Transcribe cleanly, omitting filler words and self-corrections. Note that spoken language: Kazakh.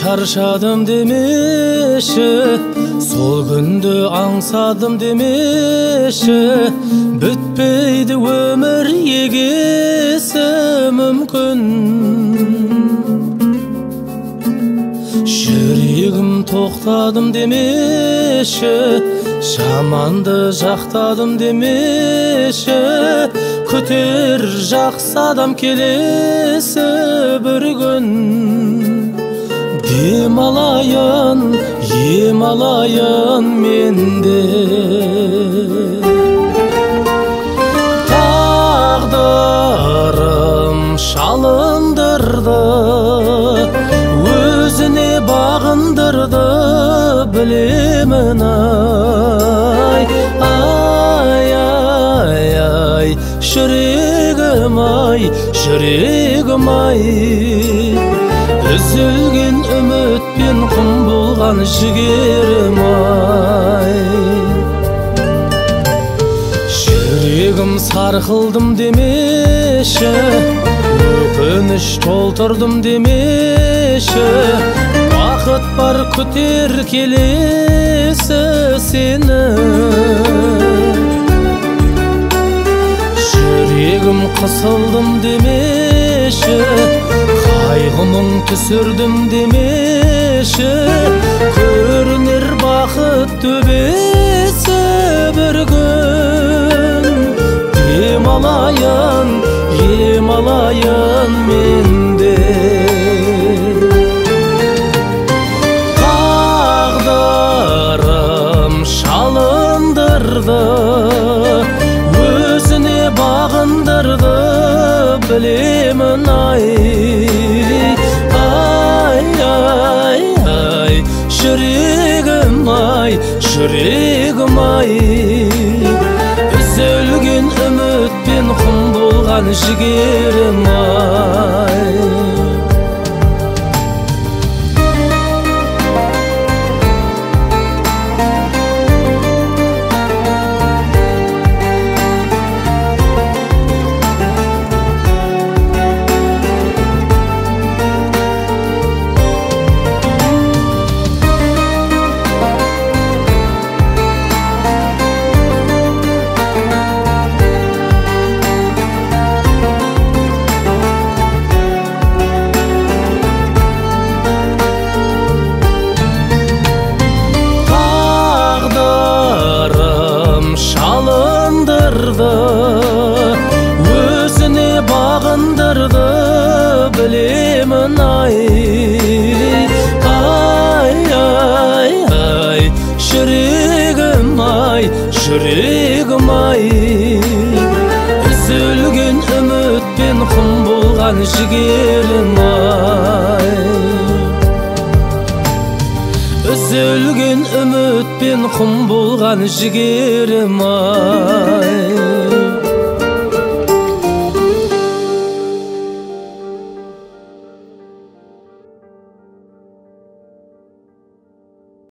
шаршадым демеші, сол күнді аңсадым демеші, бүтпейді өмір егесі мүмкін. Жүрегім тоқтадым демеші, жаманды жақтадым демеші, күтер жақсы адам келесі бір күн. Дем алайын, ем алайын менде. Тағдырым шалындырды, өзіне бағындырды, білемін ай. Ай, ай, ай, жүрегім ай, жүрегім ай. Үзілген үмітпен құм болған жігерім ай. Жүрегім сарқылдым демеші, өкініш толтырдым демеші, бақыт бар күтер келесі сені. Жүрегім қысылдым демеші, қайғымың түсірдім демеші, көрінер бақыт төбесі бір күн. Дем алайын, ем алайын менде. Тағдырым шалындырды, өзіне бағындырды, білемін ай. Ай, ай, ай, жүрегім ай, жүрегім ай. Үзілген үмітпен құм болған жігерім ай. Өзіне бағындырды, білемін ай. Ай, ай, ай, жүрегім ай, жүрегім ай. Үзілген үмітпен құм болған жігерім ай. Үзілген үмітпен құм болған жігерім ай.